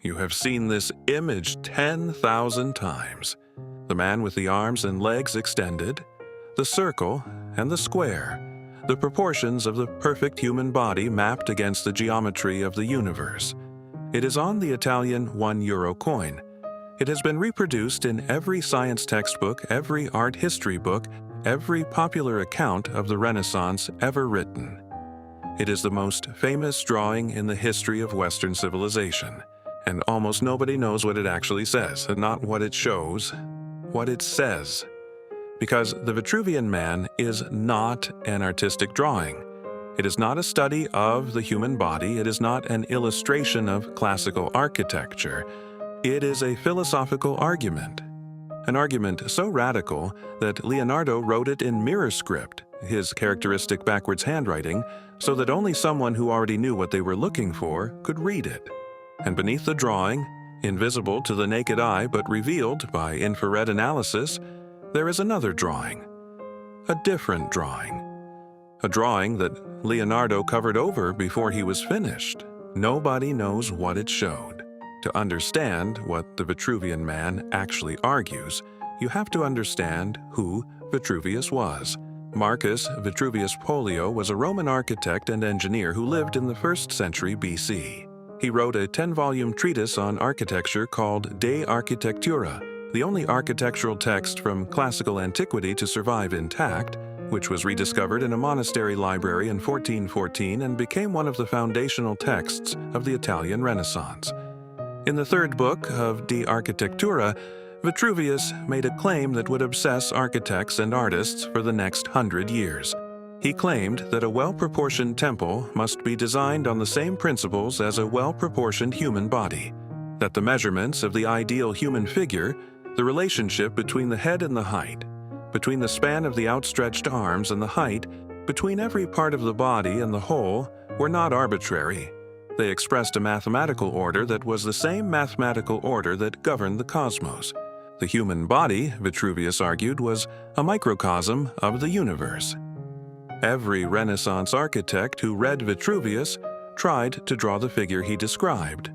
You have seen this image 10,000 times. The man with the arms and legs extended, the circle and the square, the proportions of the perfect human body mapped against the geometry of the universe. It is on the Italian €1 coin. It has been reproduced in every science textbook, every art history book, every popular account of the Renaissance ever written. It is the most famous drawing in the history of Western civilization, and almost nobody knows what it actually says, and not what it shows, what it says. Because the Vitruvian Man is not an artistic drawing. It is not a study of the human body. It is not an illustration of classical architecture. It is a philosophical argument. An argument so radical that Leonardo wrote it in mirror script, his characteristic backwards handwriting, so that only someone who already knew what they were looking for could read it. And beneath the drawing, invisible to the naked eye but revealed by infrared analysis, there is another drawing. A different drawing. A drawing that Leonardo covered over before he was finished. Nobody knows what it showed. To understand what the Vitruvian Man actually argues, you have to understand who Vitruvius was. Marcus Vitruvius Pollio was a Roman architect and engineer who lived in the 1st century BC. He wrote a 10-volume treatise on architecture called De Architectura, the only architectural text from classical antiquity to survive intact, which was rediscovered in a monastery library in 1414 and became one of the foundational texts of the Italian Renaissance. In the 3rd book of De Architectura, Vitruvius made a claim that would obsess architects and artists for the next 100 years. He claimed that a well-proportioned temple must be designed on the same principles as a well-proportioned human body, that the measurements of the ideal human figure, the relationship between the head and the height, between the span of the outstretched arms and the height, between every part of the body and the whole, were not arbitrary. They expressed a mathematical order that was the same mathematical order that governed the cosmos. The human body, Vitruvius argued, was a microcosm of the universe. Every Renaissance architect who read Vitruvius tried to draw the figure he described.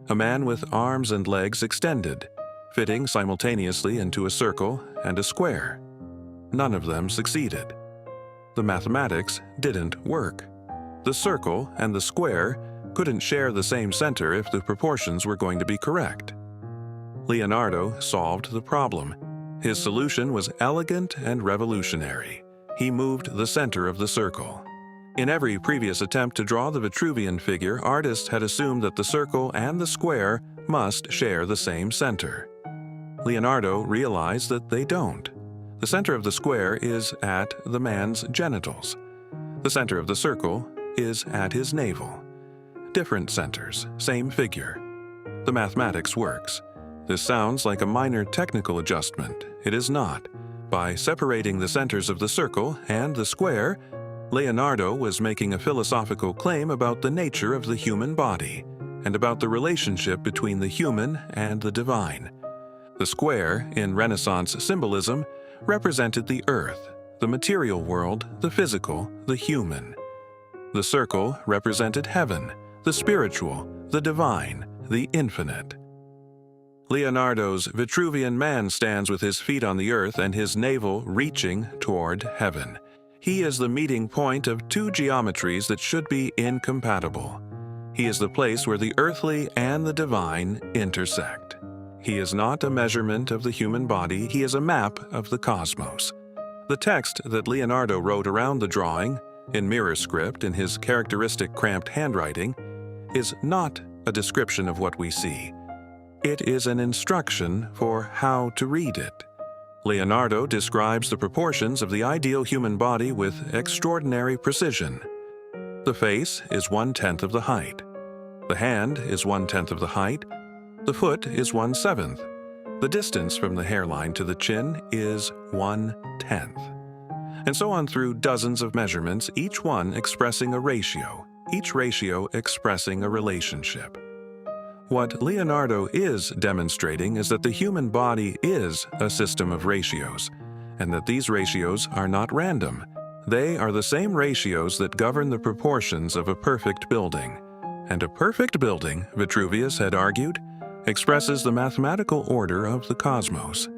A man with arms and legs extended, fitting simultaneously into a circle and a square. None of them succeeded. The mathematics didn't work. The circle and the square couldn't share the same center if the proportions were going to be correct. Leonardo solved the problem. His solution was elegant and revolutionary. He moved the center of the circle. In every previous attempt to draw the Vitruvian figure, artists had assumed that the circle and the square must share the same center. Leonardo realized that they don't. The center of the square is at the man's genitals. The center of the circle is at his navel. Different centers, same figure. The mathematics works. This sounds like a minor technical adjustment. It is not. By separating the centers of the circle and the square, Leonardo was making a philosophical claim about the nature of the human body and about the relationship between the human and the divine. The square, in Renaissance symbolism, represented the earth, the material world, the physical, the human. The circle represented heaven, the spiritual, the divine, the infinite. Leonardo's Vitruvian Man stands with his feet on the earth and his navel reaching toward heaven. He is the meeting point of two geometries that should be incompatible. He is the place where the earthly and the divine intersect. He is not a measurement of the human body, he is a map of the cosmos. The text that Leonardo wrote around the drawing, in mirror script in his characteristic cramped handwriting, is not a description of what we see. It is an instruction for how to read it. Leonardo describes the proportions of the ideal human body with extraordinary precision. The face is 1/10 of the height. The hand is 1/10 of the height. The foot is 1/7. The distance from the hairline to the chin is 1/10. And so on through dozens of measurements, each one expressing a ratio, each ratio expressing a relationship. What Leonardo is demonstrating is that the human body is a system of ratios, and that these ratios are not random. They are the same ratios that govern the proportions of a perfect building. And a perfect building, Vitruvius had argued, expresses the mathematical order of the cosmos.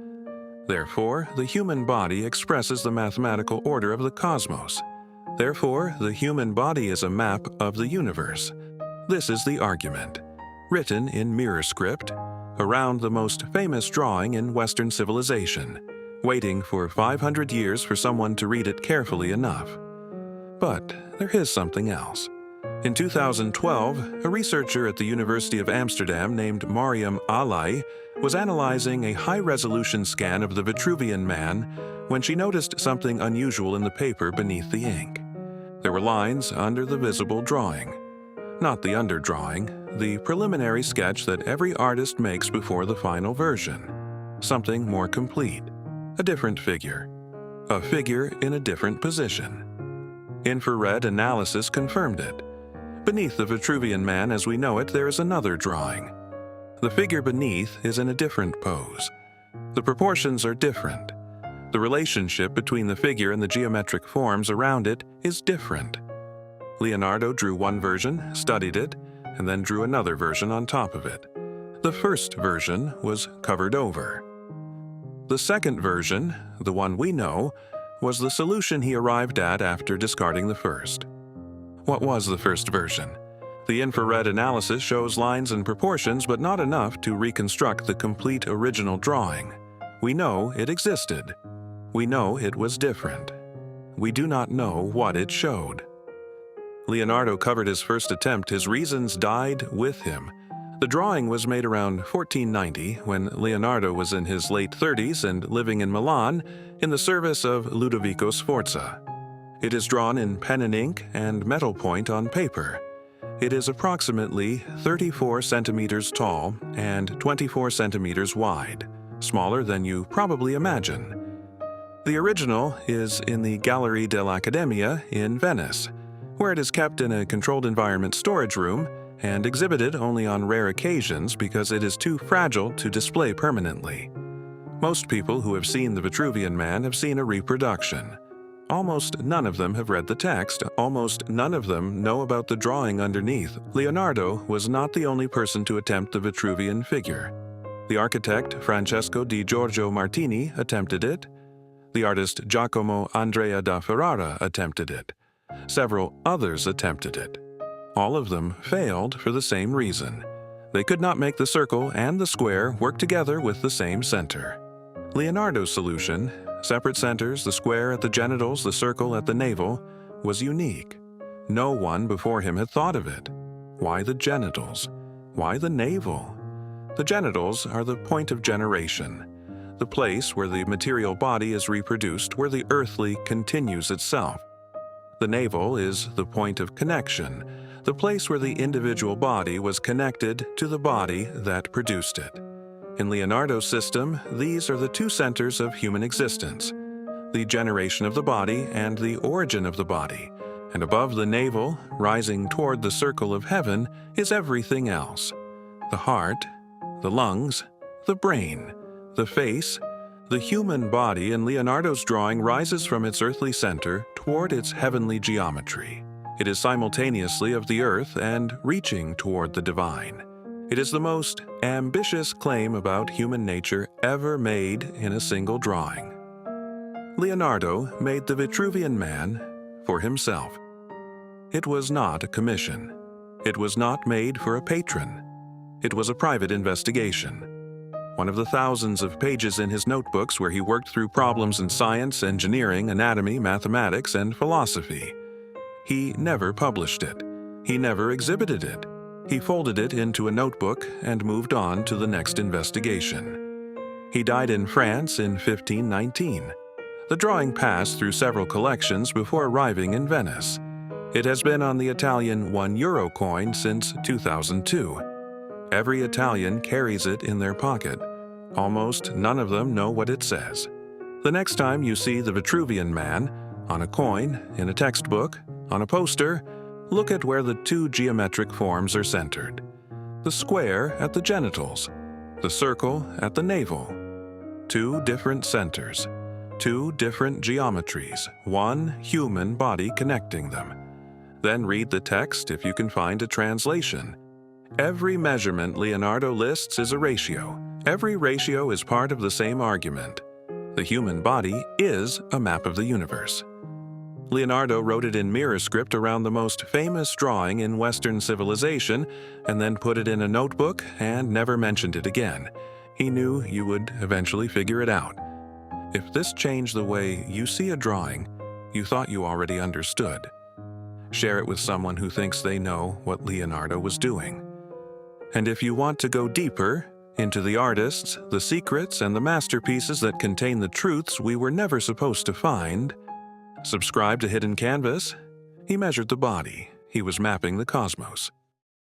Therefore, the human body expresses the mathematical order of the cosmos. Therefore, the human body is a map of the universe. This is the argument, written in mirror script, around the most famous drawing in Western civilization, waiting for 500 years for someone to read it carefully enough. But there is something else. In 2012, a researcher at the University of Amsterdam named Mariam Alai was analyzing a high-resolution scan of the Vitruvian Man when she noticed something unusual in the paper beneath the ink. There were lines under the visible drawing. Not the underdrawing, the preliminary sketch that every artist makes before the final version. Something more complete. A different figure. A figure in a different position. Infrared analysis confirmed it. Beneath the Vitruvian Man as we know it, there is another drawing. The figure beneath is in a different pose. The proportions are different. The relationship between the figure and the geometric forms around it is different. Leonardo drew one version, studied it, and then drew another version on top of it. The first version was covered over. The second version, the one we know, was the solution he arrived at after discarding the first. What was the first version? The infrared analysis shows lines and proportions, but not enough to reconstruct the complete original drawing. We know it existed. We know it was different. We do not know what it showed. Leonardo covered his first attempt. His reasons died with him. The drawing was made around 1490, when Leonardo was in his late 30s and living in Milan in the service of Ludovico Sforza. It is drawn in pen and ink and metal point on paper. It is approximately 34 centimeters tall and 24 centimeters wide, smaller than you probably imagine. The original is in the Gallery dell'Accademia in Venice, where it is kept in a controlled environment storage room and exhibited only on rare occasions because it is too fragile to display permanently. Most people who have seen the Vitruvian Man have seen a reproduction. Almost none of them have read the text. Almost none of them know about the drawing underneath. Leonardo was not the only person to attempt the Vitruvian figure. The architect Francesco di Giorgio Martini attempted it. The artist Giacomo Andrea da Ferrara attempted it. Several others attempted it. All of them failed for the same reason. They could not make the circle and the square work together with the same center. Leonardo's solution, separate centers, the square at the genitals, the circle at the navel, was unique. No one before him had thought of it. Why the genitals? Why the navel? The genitals are the point of generation, the place where the material body is reproduced, where the earthly continues itself. The navel is the point of connection, the place where the individual body was connected to the body that produced it. In Leonardo's system, these are the two centers of human existence, the generation of the body and the origin of the body, and above the navel, rising toward the circle of heaven, is everything else: the heart, the lungs, the brain, the face. The human body in Leonardo's drawing rises from its earthly center toward its heavenly geometry. It is simultaneously of the earth and reaching toward the divine. It is the most ambitious claim about human nature ever made in a single drawing. Leonardo made the Vitruvian Man for himself. It was not a commission. It was not made for a patron. It was a private investigation. One of the thousands of pages in his notebooks where he worked through problems in science, engineering, anatomy, mathematics, and philosophy. He never published it. He never exhibited it. He folded it into a notebook and moved on to the next investigation. He died in France in 1519. The drawing passed through several collections before arriving in Venice. It has been on the Italian €1 coin since 2002. Every Italian carries it in their pocket. Almost none of them know what it says. The next time you see the Vitruvian Man, on a coin, in a textbook, on a poster, look at where the two geometric forms are centered. The square at the genitals, the circle at the navel. Two different centers, two different geometries, one human body connecting them. Then read the text if you can find a translation. Every measurement Leonardo lists is a ratio. Every ratio is part of the same argument. The human body is a map of the universe. Leonardo wrote it in mirror script around the most famous drawing in Western civilization, and then put it in a notebook and never mentioned it again. He knew you would eventually figure it out. If this changed the way you see a drawing, you thought you already understood. Share it with someone who thinks they know what Leonardo was doing. And if you want to go deeper into the artists, the secrets, and the masterpieces that contain the truths we were never supposed to find, subscribe to Hidden Canvas. He measured the body. He was mapping the cosmos.